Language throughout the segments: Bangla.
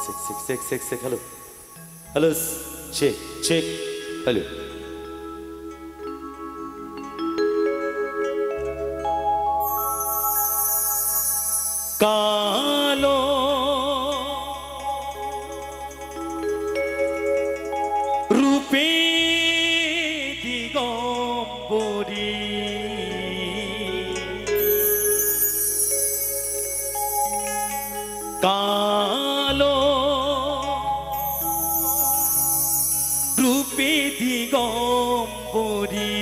check. Hello, check. Hello. কালো রূপে দিগম্বরী কালো রূপে দিগম্বরী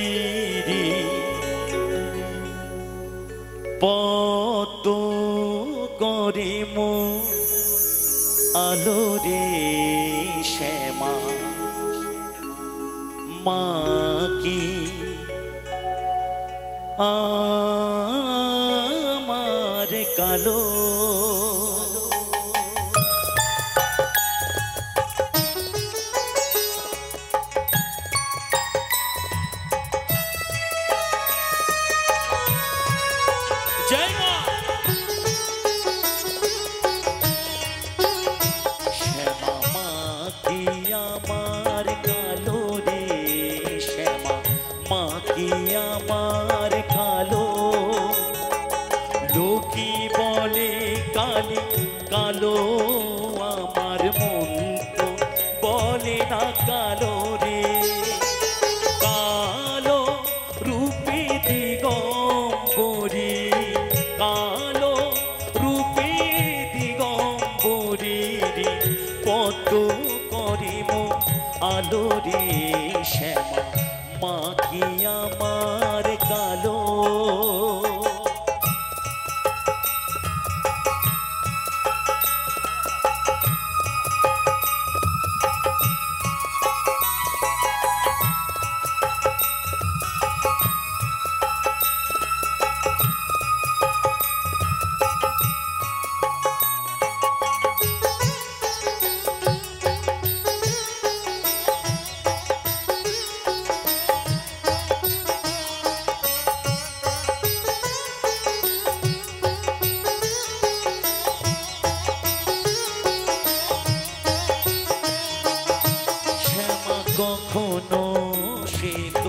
পত করে মো আলো রে শ্যামা মা কি আমার কালো জয় মা শ্যামা মা কি আমার কালো রে শ্যামা মা কি আমার কালো লোকি বলে কালি কালো আমার মন তো বলে না কালো রে কালো রূপে দিগম্বরী কালো রূপে দিগম্বরী পদ্ম করিম আলো রে শ্যামা মা কি আমার কালো কখনো শ্বেত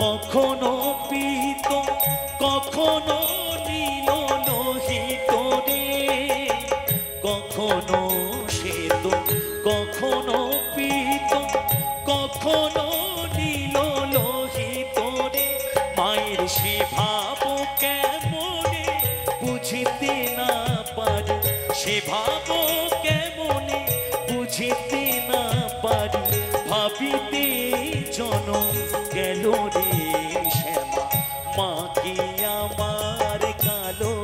কখনো পীত কখনো নীল লোহিত রে কখনো শ্বেত কখনো পীত কখনো নীল লোহিত রে মায়ের সে ভাব কেমনে বুঝিতে না পারি সে ভাব কেমনে বুঝিতে না পারি ভাবিতে জনম গেল রে শ্যামা মা কি আমার কালো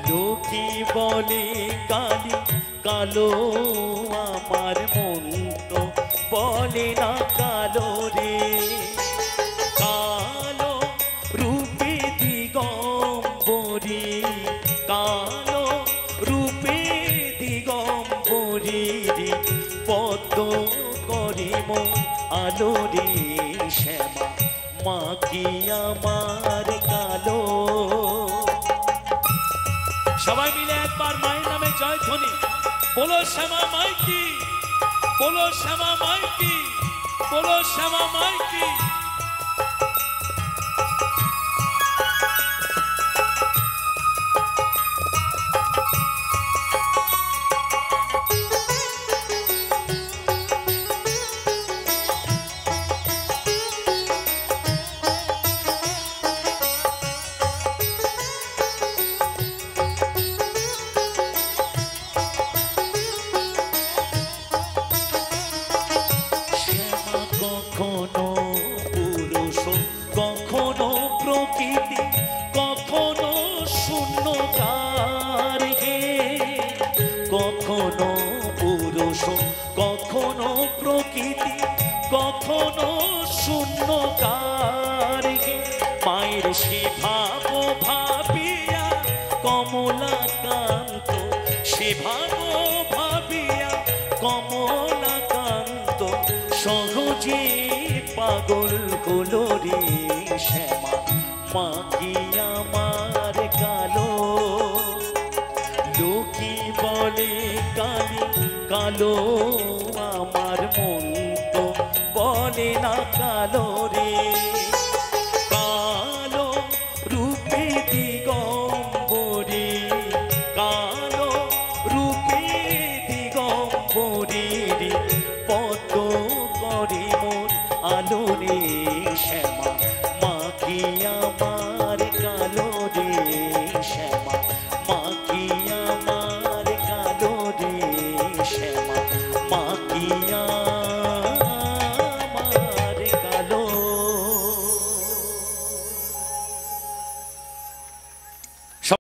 লোকে বলে কালি কালো আমার মন তো বলে না কালো রে কালো রূপে দিগম্বরী কালো রূপে দিগম্বরী পদ্ম করিম আলো রে শ্যামা মা কি আমার কালো সবাই মিলে একবার মায়ের নামে জয় ধ্বনি বলো শ্যামা মাই কি বলো শ্যামা মাই কি বলো শ্যামা মাই কি কখনো পুরুষ কখনো প্রকৃতি কখনো শূন্যকার হে কখনো পুরুষ কখনো প্রকৃতি কখনো শূন্যকার হে মায়ের সে ভাব ভাবিয়া কমলাকান্ত সে ভাব ভাবিয়া কমলাকান্ত সহজে পাগল হলো রে শ্যামা মা কি আমার কালো লোকে বলে ভালো আমার মন তো বলে না কালো রে।